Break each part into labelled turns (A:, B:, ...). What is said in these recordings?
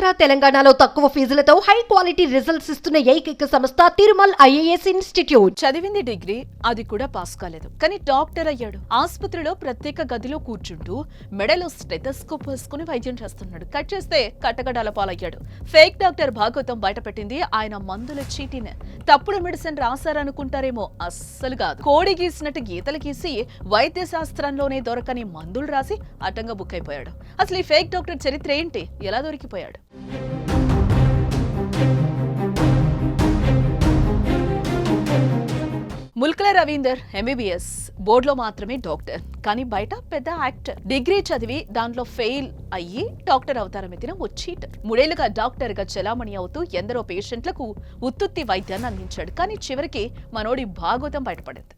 A: ఆంధ్ర తెలంగాణలో తక్కువ ఫీజులతో high quality results ఇస్తున్న ఏకైక సంస్థ తిరుమల్ ఐఏఎస్ ఇన్స్టిట్యూట్.
B: చదివింది డిగ్రీ, అది కూడా పాస్ కాలేదు, కానీ డాక్టర్ అయ్యాడు. ఆసుపత్రిలో ప్రత్యేక గదిలో కూర్చుంటూ మెడలో స్టెథోస్కోప్ వేసుకుని వైద్యం చేస్తున్నాడు. కట్ చేస్తే కట్టగడాల పాలయ్యాడు. ఫేక్ డాక్టర్ భాగవతం బయటపెట్టింది ఆయన మందుల చీటీనే. తప్పుడు మెడిసిన్ రాశారనుకుంటారేమో, అస్సలు కాదు. కోడి గీసినట్టు గీతలు గీసి వైద్య శాస్త్రంలోనే దొరకని మందులు రాసి అడ్డంగా బుక్ అయిపోయాడు. అసలు ఈ ఫేక్ డాక్టర్ చరిత్ర ఏంటి, ఎలా దొరికిపోయాడు? ముల్కల రవీందర్ ఎంబీబీఎస్, బోర్డులో మాత్రమే డాక్టర్, కానీ బయట పెద్ద యాక్టర్. డిగ్రీ చదివి దాంట్లో ఫెయిల్ అయ్యి డాక్టర్ అవతారం ఎత్తిన ఓ చీటర్. 3 ఏళ్లుగా డాక్టర్ గా చలామణి అవుతూ ఎందరో పేషెంట్లకు ఉత్తుత్తి వైద్యాన్ని అందించాడు. కానీ చివరికి మనోడి భాగవతం బయటపడింది.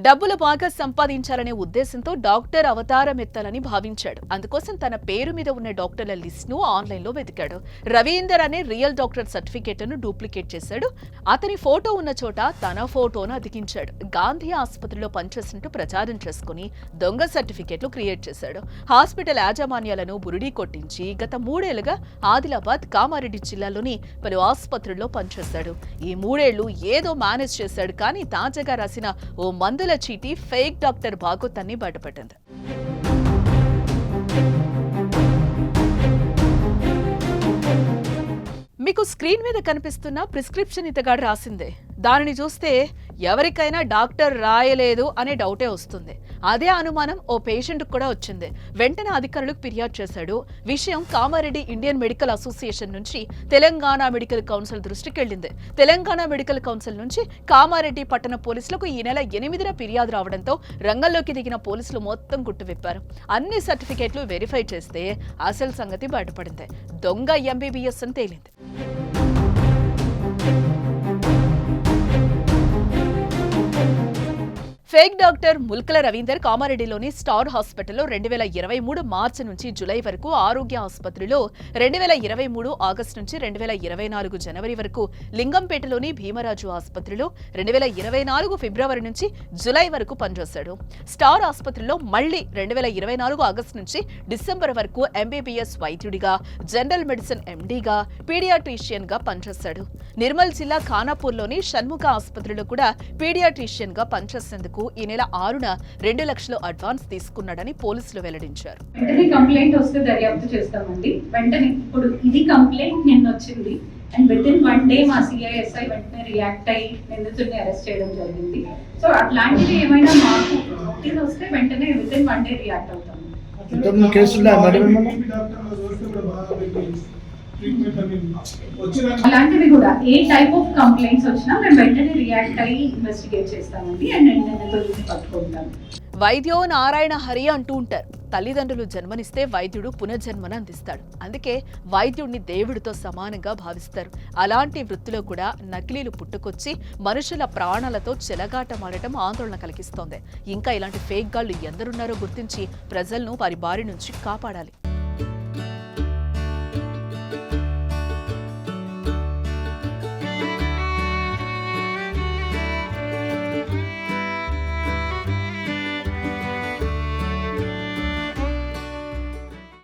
B: డబ్బులు బాగా సంపాదించాలనే ఉద్దేశంతో డాక్టర్ అవతారం ఎత్తాలని భావించాడు. అందుకోసం తన పేరు మీద ఉన్న డాక్టర్ల లిస్ట్ ను ఆన్లైన్ లో వెతికాడు. రవీందర్ అనే రియల్ డాక్టర్ సర్టిఫికేట్ ను డూప్లికేట్ చేశాడు. అతని ఫోటో ఉన్న చోట తన ఫోటోను అతికించాడు. గాంధీ ఆసుపత్రిలో పనిచేసినట్టు ప్రచారం చేసుకుని దొంగ సర్టిఫికేట్లు క్రియేట్ చేశాడు. హాస్పిటల్ యాజమాన్యాలను బురిడీ కొట్టించి గత 3 ఏళ్లుగా ఆదిలాబాద్, కామారెడ్డి జిల్లాలోని పలు ఆసుపత్రుల్లో పనిచేశాడు. ఈ 3 ఏళ్లు ఏదో మేనేజ్ చేశాడు. కానీ తాజాగా రాసిన ఓ మందుల చీటీ ఫేక్ డాక్టర్ భాగవతాన్ని బయటపెట్టింది. మీకు స్క్రీన్ మీద కనిపిస్తున్న ప్రిస్క్రిప్షన్ ఇతగాడు రాసిందే. దానిని చూస్తే ఎవరికైనా డాక్టర్ రాయలేదు అనే డౌటే వస్తుంది. అదే అనుమానం ఓ పేషెంట్ కూడా వచ్చింది. వెంటనే అధికారులకు ఫిర్యాదు చేశాడు. విషయం కామారెడ్డి ఇండియన్ మెడికల్ అసోసియేషన్ నుంచి తెలంగాణ మెడికల్ కౌన్సిల్ దృష్టికి వెళ్ళింది. తెలంగాణ మెడికల్ కౌన్సిల్ నుంచి కామారెడ్డి పట్టణ పోలీసులకు ఈ నెల 8న ఫిర్యాదు రావడంతో రంగంలోకి దిగిన పోలీసులు మొత్తం గుట్టు విప్పారు. అన్ని సర్టిఫికేట్లు వెరిఫై చేస్తే అసలు సంగతి బయటపడింది. దొంగ ఎంబీబీఎస్ అని తేలింది. ఫేక్ డాక్టర్ ముల్కల రవీందర్ కామారెడ్డిలోని స్టార్ హాస్పిటల్లో 2023 మార్చి నుంచి జులై వరకు, ఆరోగ్య ఆసుపత్రిలో 2023 ఆగస్టు నుంచి 2024 జనవరి వరకు, లింగంపేటలోని భీమరాజు ఆసుపత్రిలో 2024 ఫిబ్రవరి నుంచి జులై వరకు పనిచేశాడు. స్టార్ ఆసుపత్రిలో మళ్లీ 2024 ఆగస్టు నుంచి డిసెంబర్ వరకు ఎంబీబీఎస్ వైద్యుడిగా, జనరల్ మెడిసిన్ ఎండీగా, పీడియాట్రిషియన్ గా పనిచేశాడు. నిర్మల్ జిల్లా ఖానాపూర్లోని షణ్ముఖ ఆసుపత్రిలో కూడా పీడియాట్రిషియన్ గా పనిచేసేందుకు ఈ నెల 6న 2 లక్షలు అడ్వాన్స్ తీసుకున్నాడని పోలీసులు వెల్లడించారు.
C: వెంటనే కంప్లైంట్ వస్తే దర్యాప్తు చేస్తామండి. వెంటనే ఇప్పుడు ఇది కంప్లైంట్ నిన్న వచ్చింది అండ్ వితిన్ 1 డే మా సిఐఎస్ఐ వెంటనే రియాక్ట్ అయ్యి నిందితుడిని అరెస్ట్ చేయడం జరిగింది. సో అట్లాంటివి ఏమైనా మాకు నోటీస్ వస్తే వెంటనే వితిన్ 1 డే రియాక్ట్ అవుతాము. అలాంటివి కూడా ఏ టైప్ ఆఫ్ కంప్లైంట్స్ వచ్చినా మేము వెంటనే రియాక్ట్ అయ్యి ఇన్వెస్టిగేట్ చేస్తామండి అండ్ నిందితుడిని పట్టుకుంటాం.
B: వైద్యో నారాయణ హరి అంటూ ఉంటారు. తల్లిదండ్రులు జన్మనిస్తే వైద్యుడు పునర్జన్మను అందిస్తాడు. అందుకే వైద్యుడిని దేవుడితో సమానంగా భావిస్తారు. అలాంటి వృత్తిలో కూడా నకిలీలు పుట్టుకొచ్చి మనుషుల ప్రాణాలతో చెలగాటమాడటం ఆందోళన కలిగిస్తోంది. ఇంకా ఇలాంటి ఫేక్ గాళ్లు ఎందరున్నారో గుర్తించి ప్రజలను వారి బారి నుంచి కాపాడాలి.